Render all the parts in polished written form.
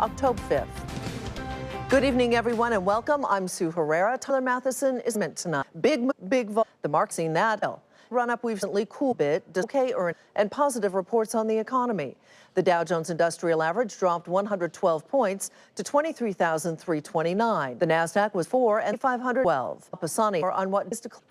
October 5th. Good evening, everyone, and welcome. I'm Sue Herrera. Tyler Matheson is meant tonight. The market's seen that run-up we've recently cooled a bit, and positive reports on the economy. The Dow Jones Industrial Average dropped 112 points to 23,329. The Nasdaq was 4,512. Pisani on what is declared.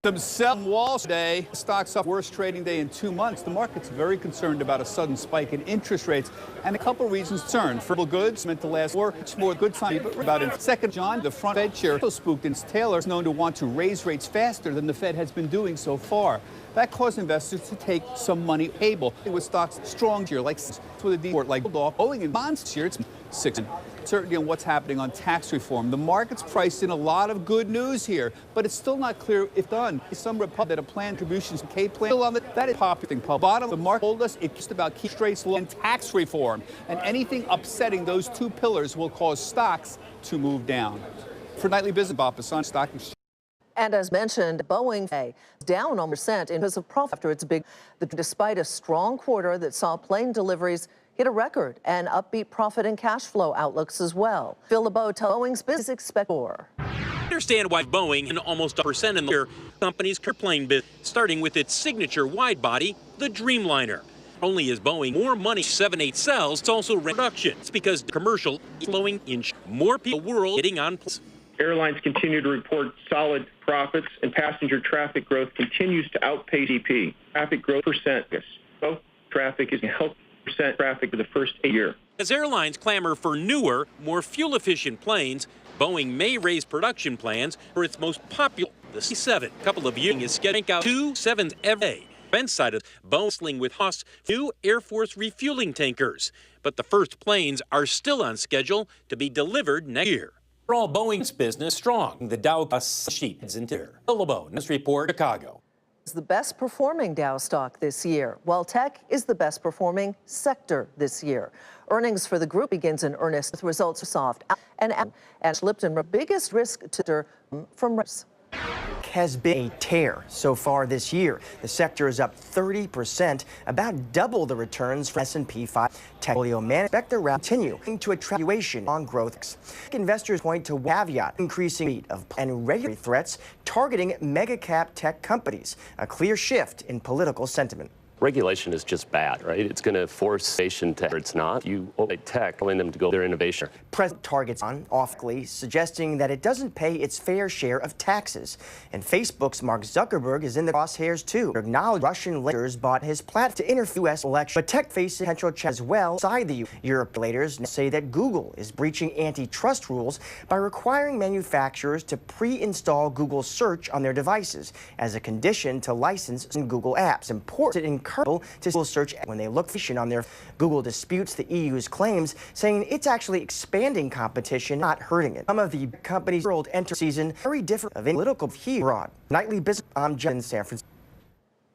Some sell Wall today. Stocks up, worst trading day in 2 months. The market's very concerned about a sudden spike in interest rates, and a couple reasons concerned. For goods meant to last war, it's more good time. But about in second, John, the front Fed chair, so spooked, and Taylor is known to want to raise rates faster than the Fed has been doing so far. That caused investors to take some money table. It was stocks strong here, like with a report like Boeing and bonds here. It's 6. Certainty on what's happening on tax reform. The market's priced in a lot of good news here, but it's still not clear if done. Some Republican that a plan contributions K plan still on that is popular thing. Bottom, the market told us it's just about keep rates low and tax reform, and anything upsetting those two pillars will cause stocks to move down. For Nightly Business, Bob Pisani, Stock Exchange. And as mentioned, Boeing down almost % because of profit after its despite a strong quarter that saw plane deliveries hit a record and upbeat profit and cash flow outlooks as well. Phil LeBeau tells Boeing's business expect more. Understand why Boeing and almost 1% in the company's plane business, starting with its signature wide body, the Dreamliner. Only is Boeing more money 78 sells, it's also production. It's because commercial is flowing in more people in the world getting on planes. Airlines continue to report solid profits, and passenger traffic growth continues to outpace GDP. Traffic growth percent. Both traffic is healthy percent traffic for the first year. As airlines clamor for newer, more fuel-efficient planes, Boeing may raise production plans for its most popular, the C-7. A couple of years is getting out 2 7s every day. Defense side of Boeing with Haas new Air Force refueling tankers, but the first planes are still on schedule to be delivered next year. Overall, Boeing's business strong. The Dow sheet is into here. Phil LeBeau, News Report, Chicago. Is the best performing Dow stock this year, while tech is the best performing sector this year. Earnings for the group begins in earnest with results soft and Lipton, biggest risk to from has been a tear so far this year. The sector is up 30%, about double the returns from S&P 500. Portfolio managers expect the round to continue to attract valuation on growth. Investors point to caveat increasing rate of and regulatory threats targeting mega cap tech companies, a clear shift in political sentiment. Regulation is just bad, right? It's going to force innovation to it's not. You like tech, telling them to go their innovation. President targets on awfully, suggesting that it doesn't pay its fair share of taxes. And Facebook's Mark Zuckerberg is in the crosshairs too. Acknowledged Russian leaders bought his platform to interfere U.S. election, but tech faces potential challenges as well inside the U.S. Europe leaders say that Google is breaching antitrust rules by requiring manufacturers to pre-install Google search on their devices as a condition to license Google apps. Important to Google search when they look on their Google disputes the EU's claims, saying it's actually expanding competition, not hurting it. Some of the companies' world enter season very different of political here abroad. Nightly Business, I'm John in San Francisco.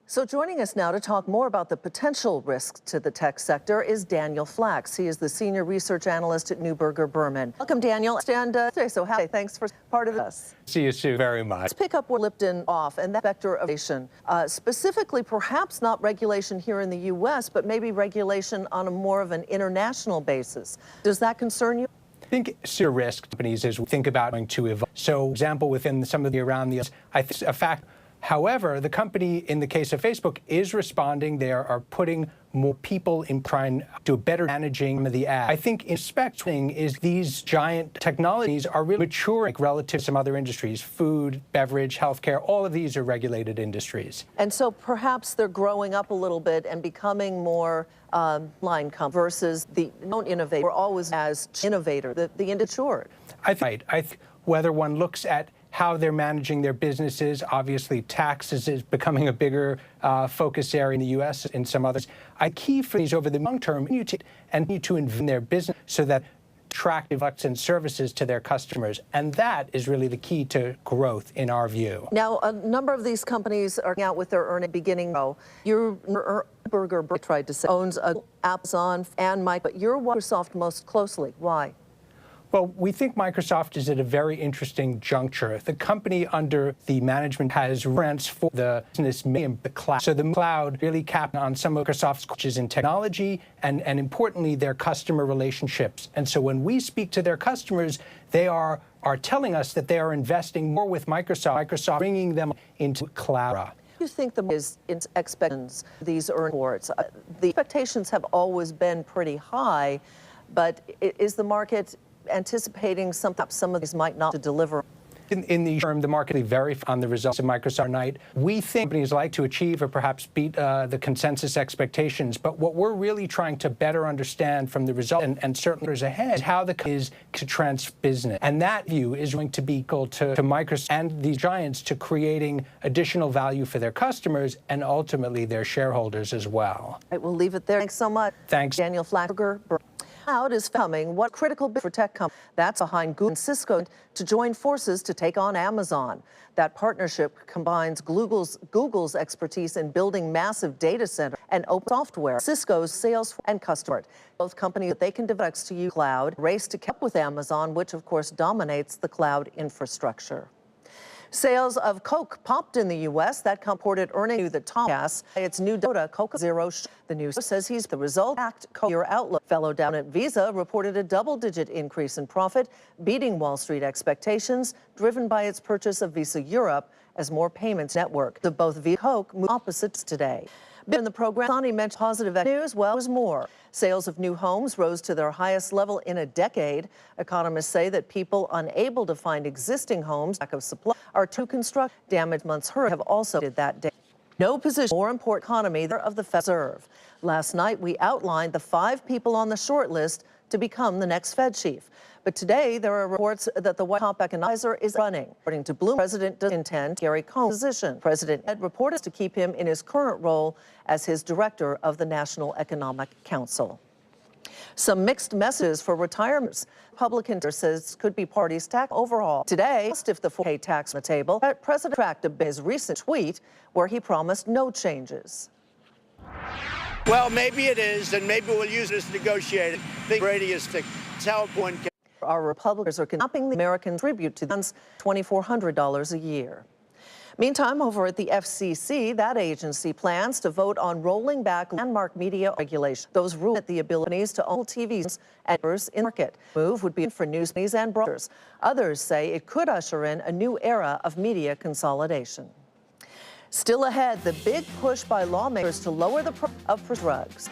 So joining us now to talk more about the potential risks to the tech sector is Daniel Flax. He is the senior research analyst at Neuberger Berman. Welcome, Daniel. Thanks for part of us. See you, Sue, very much. Let's pick up where Lipton off and that vector of regulation, specifically perhaps not regulation here in the U.S., but maybe regulation on a more of an international basis. Does that concern you? I think serious risk companies as we think about going to evolve. So, for example, within some of the around the, I think a fact. However, the company, in the case of Facebook, is responding. They are putting more people in trying to do better managing of the ad. I think expecting is these giant technologies are really maturing relative to some other industries, food, beverage, healthcare. All of these are regulated industries. And so perhaps they're growing up a little bit and becoming more line company versus the don't innovate. We're always as innovator, the industry. I think whether one looks at how they're managing their businesses. Obviously, taxes is becoming a bigger focus area in the U.S. and some others. I key for these over the long term and need to invest in their business so that attractive products and services to their customers. And that is really the key to growth in our view. Now, a number of these companies are out with their earnings beginning. Your Burger tried to say owns Amazon and Mike, but you're Microsoft most closely. Why? Well, we think Microsoft is at a very interesting juncture. The company under the management has transformed the business in the cloud. So the cloud really capped on some of Microsoft's coaches in technology and importantly, their customer relationships. And so when we speak to their customers, they are telling us that they are investing more with Microsoft bringing them into cloud. Do you think the is expectations these earnings reports? The expectations have always been pretty high, but is the market anticipating some of these might not deliver? In the term, the market will vary on the results of Microsoft tonight. We think companies like to achieve or perhaps beat the consensus expectations. But what we're really trying to better understand from the result and certainly years ahead is how the company is to transform business. And that view is going to be equal to Microsoft and these giants to creating additional value for their customers and ultimately their shareholders as well. All right, we'll leave it there. Thanks so much. Thanks. Daniel Flaxberger. Cloud is coming. What critical bid for tech companies? That's behind Google and Cisco to join forces to take on Amazon. That partnership combines Google's expertise in building massive data centers and open software, Cisco's Salesforce and customer. Both companies that they can develop to use cloud race to keep up with Amazon, which of course dominates the cloud infrastructure. Sales of Coke popped in the U.S. That reported earnings that Comcast, its new Dota Coca Zero. The news says he's the result. Your outlook. Fellow down at Visa reported a double-digit increase in profit, beating Wall Street expectations, driven by its purchase of Visa Europe as more payments network. The both Visa and Coke move opposites today. In the program, Sonny mentioned positive news. Well, there's more. Sales of new homes rose to their highest level in a decade. Economists say that people unable to find existing homes, lack of supply, are to construct. Damaged months hurt have also did that day. No position more important economy of the Federal Reserve. Last night, we outlined the 5 people on the short list to become the next Fed chief. But today, there are reports that the White House advisor is running. According to Bloomberg, President does intend Gary Cohn's position. President Ed reported to keep him in his current role as his director of the National Economic Council. Some mixed messages for retirements. Republican says could be party's tax overhaul. Today, if the 4K tax on the table, President tracked his recent tweet where he promised no changes. Well, maybe it is, and maybe we'll use this negotiating. I think Brady is to tell one. Our Republicans are kidnapping the American tribute to them $2,400 a year. Meantime, over at the FCC, that agency plans to vote on rolling back landmark media regulation. Those rules the abilities to own TVs and in market. Move would be for news companies and broadcasters. Others say it could usher in a new era of media consolidation. Still ahead, the big push by lawmakers to lower the price of drugs.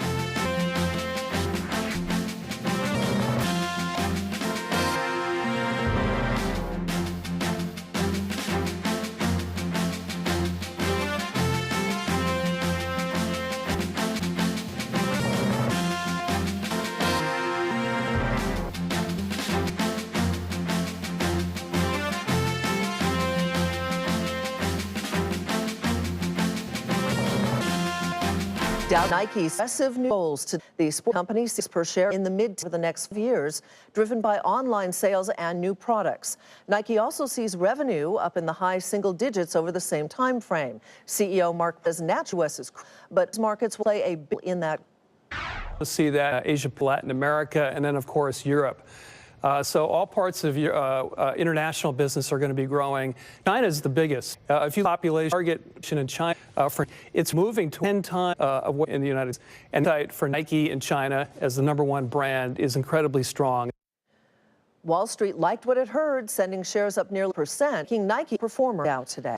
Dow Nike's aggressive new goals to the sport company per share in the mid for the next years, driven by online sales and new products. Nike also sees revenue up in the high single digits over the same time frame. CEO Mark says US but markets will play a big in that. We'll see that Asia, Latin America, and then of course Europe. So all parts of your international business are going to be growing. China is the biggest. If you population target in China, it's moving to 10 times of what in the United States. And for Nike in China as the #1 brand is incredibly strong. Wall Street liked what it heard, sending shares up nearly %. King Nike performer out today.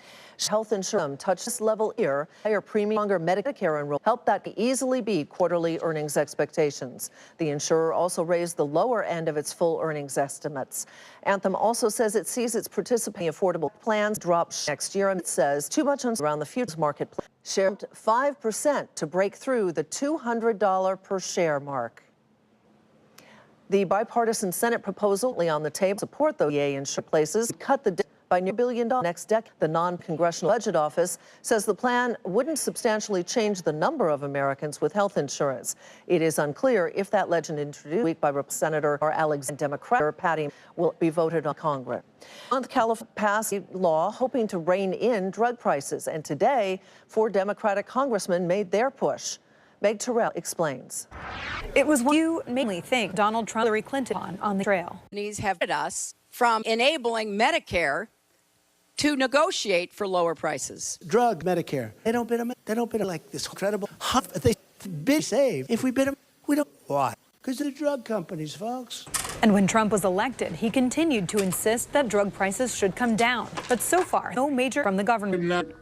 Health insurance touched this level here. Higher premium, longer Medicare enrollment helped that easily beat quarterly earnings expectations. The insurer also raised the lower end of its full earnings estimates. Anthem also says it sees its participating affordable plans drop next year, and it says too much around the futures marketplace. Shared 5% to break through the $200 per share mark. The bipartisan Senate proposal on the table support the VA insurance places cut the debt by nearly $1 billion next decade. The non-congressional budget office says the plan wouldn't substantially change the number of Americans with health insurance. It is unclear if that legend introduced week by Senator or Alexander Democrat Patty will be voted on Congress. California passed a law hoping to rein in drug prices, and today 4 Democratic congressmen made their push. Meg Terrell explains. It was what you mainly think Donald Trump, Hillary Clinton on the trail. Companies have prevented us from enabling Medicare to negotiate for lower prices. Drug Medicare. They don't bid them. They don't bid them like this incredible. They bid save. If we bid them, we don't. Why? Because they're the drug companies, folks. And when Trump was elected, he continued to insist that drug prices should come down. But so far, no major from the government.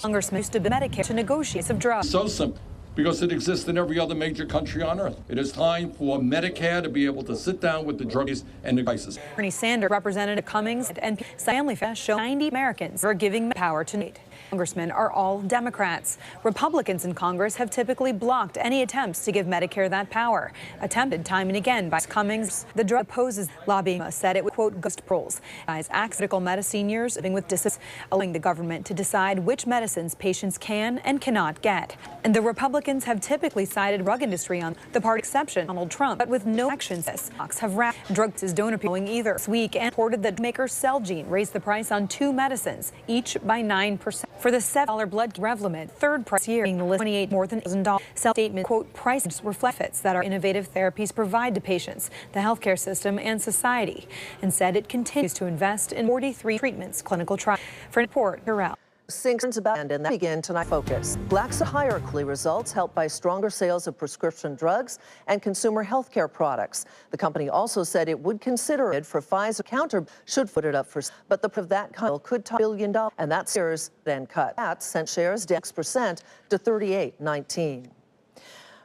Congressman used to Medicare to negotiate of drugs. So simple. Because it exists in every other major country on earth. It is time for Medicare to be able to sit down with the druggies and the prices. Bernie Sanders, Representative Cummings, and Family Fest show 90 Americans are giving power to need. Congressmen are all Democrats. Republicans in Congress have typically blocked any attempts to give Medicare that power. Attempted time and again by Cummings. The drug opposes lobbying said it would, quote, ghost proles. As critical medicine seniors living with disabilities, allowing the government to decide which medicines patients can and cannot get. And the Republicans have typically cited drug industry on the part exception Donald Trump, but with no actions. Stocks have wrapped. Drugs don't appear either. This week and reported that maker Celgene raised the price on 2 medicines, each by 9%. For the $7 blood Revlimid, third price year being the list $28 more than $1,000. Statement, quote, prices reflect benefits that our innovative therapies provide to patients, the healthcare system, and society, and said it continues to invest in 43 treatments, clinical trials. For report, Terrell. Sinks about and that begin tonight focus. Glaxo higher results helped by stronger sales of prescription drugs and consumer health care products. The company also said it would consider it for Pfizer counter should put it up for, but the of that could top $1 billion, and that shares then cut. That sent shares down 6% to 38.19.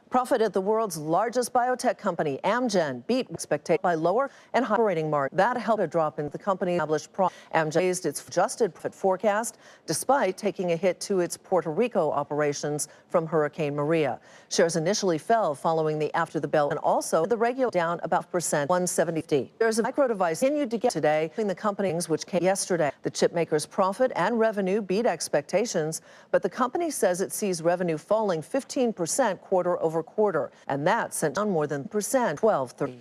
Profit at the world's largest biotech company, Amgen, beat expectations by lower and high operating margin. That helped a drop in the company's established profit. Amgen raised its adjusted profit forecast despite taking a hit to its Puerto Rico operations from Hurricane Maria. Shares initially fell following the after the bell, and also the regular down about 170. There's a micro device continued to get today between the companies which came yesterday. The chip maker's profit and revenue beat expectations, but the company says it sees revenue falling 15% quarter over quarter, and that sent down more than 12.30.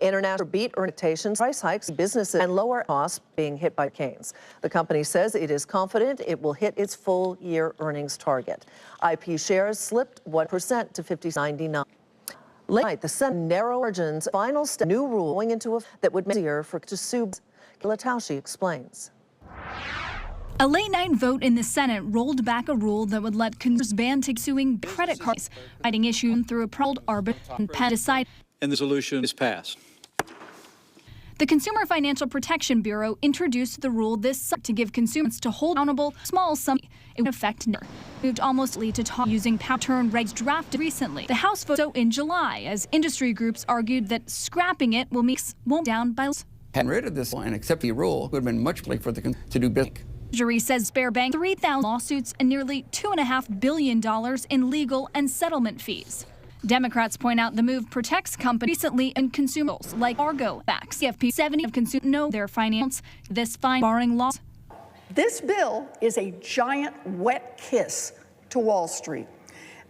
International beat expectations, price hikes, businesses, and lower costs being hit by hurricanes. The company says it is confident it will hit its full-year earnings target. IP shares slipped 1% to 50.99. Late night, the Senate narrow margins final step new rule going into effect that would make it easier for to sue. Lataushi explains. A late-night vote in the Senate rolled back a rule that would let consumers ban suing credit cards, citing issues through a proud arbitration and Penn decide. And the solution is passed. The Consumer Financial Protection Bureau introduced the rule this summer to give consumers to hold accountable small sums. It would affect never. Moved almost to talk using power turn regs drafted recently. The House voted so in July as industry groups argued that scrapping it won't down by. Getting rid of this line, except the rule, would have been much better for the to do business. Treasury says spare bank 3,000 lawsuits and nearly $2.5 billion in legal and settlement fees. Democrats point out the move protects companies recently and consumers like Argo backs. CFP 70 of consumers know their finance. This fine barring laws. This bill is a giant wet kiss to Wall Street.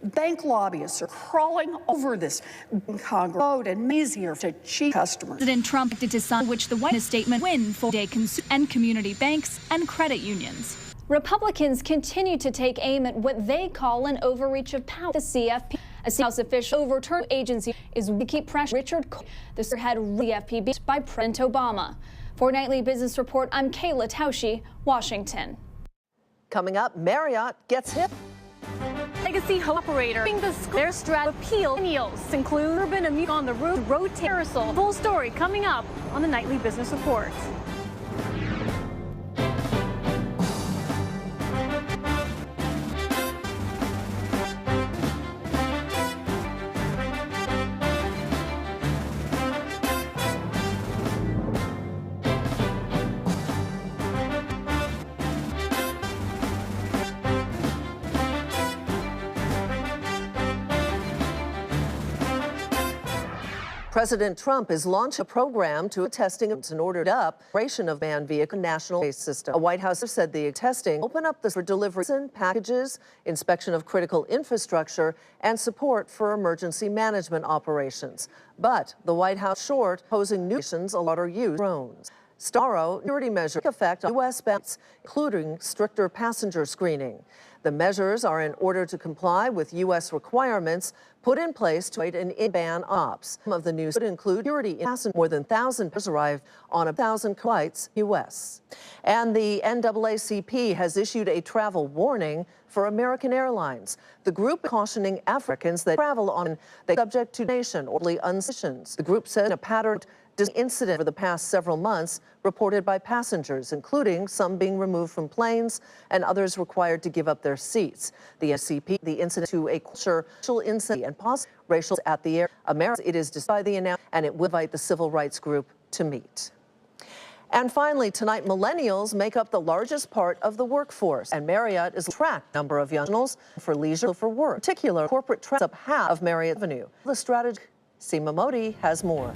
Bank lobbyists are crawling over this Congress and easier to cheat customers. President Trump did decide which the White House statement win for day and community banks and credit unions. Republicans continue to take aim at what they call an overreach of power. The CFP, a House official overturned agency, is to keep pressure. Richard Cole, the head of the CFPB by President Obama. For Nightly Business Report, I'm Kayla Tausche, Washington. Coming up, Marriott gets hit. Legacy operator their strat appeal meals include urban amusement on the roof, road terrace. Full story coming up on the Nightly Business Report. President Trump has launched a program to testing and ordered up operation of manned vehicle national space system. A White House said the testing open up for deliveries and packages, inspection of critical infrastructure, and support for emergency management operations. But the White House short posing new nations a lot are used drones. Starro security measures affect U.S. banks, including stricter passenger screening. The measures are in order to comply with U.S. requirements put in place to avoid an in-ban ops. Some of the news would include security in passengers. More than 1,000 passengers arrived on 1,000 flights U.S. And the NAACP has issued a travel warning for American Airlines. The group cautioning Africans that travel on they subject to nation or unsanctions. The group said a pattern incident over the past several months reported by passengers, including some being removed from planes and others required to give up their seats. The NAACP, the incident to a cultural incident and possible racial at the air. America, it is decided the announcement, and it will invite the civil rights group to meet. And finally, tonight, millennials make up the largest part of the workforce, and Marriott is attract number of young millennials for leisure for work. In particular, corporate trends up half of Marriott Avenue. The strategy, Seema Modi has more.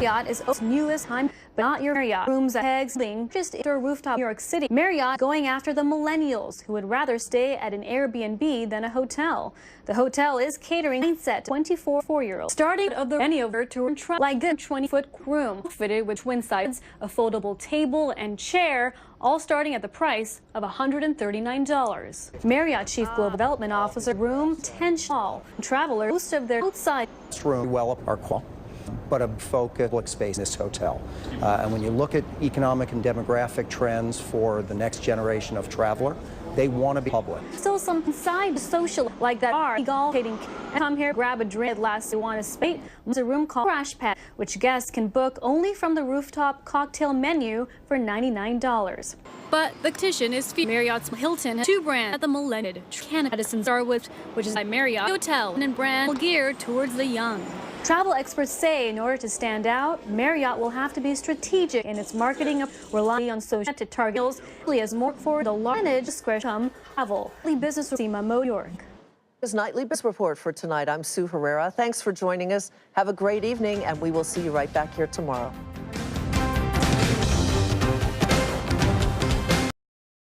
Marriott is Oak's newest time, but not your Marriott. Rooms at Pegs being just into a rooftop New York City. Marriott going after the millennials who would rather stay at an Airbnb than a hotel. The hotel is catering mindset 24 4-year-olds. Starting of the over to like a 20-foot room fitted with twin sides, a foldable table and chair, all starting at the price of $139. Marriott Chief Global Development Officer, room 10 hall. Travelers, most of their outside room well up our quality, but a focus public space in this hotel. And when you look at economic and demographic trends for the next generation of traveler, they want to be public. Still some side social like that are golfing. Come here, grab a drink. Last you want to spate. There's a room called Crash Pad, which guests can book only from the rooftop cocktail menu for $99. But the competition is Marriott's Hilton has two brands at the Millennium Canada Starwood, which is by Marriott Hotel and brand geared towards the young. Travel experts say in order to stand out, Marriott will have to be strategic in its marketing, relying on social to target as more for the large discretion travel. Business Seema Modi, New York. This Nightly Business Report for tonight. I'm Sue Herrera. Thanks for joining us. Have a great evening, and we will see you right back here tomorrow.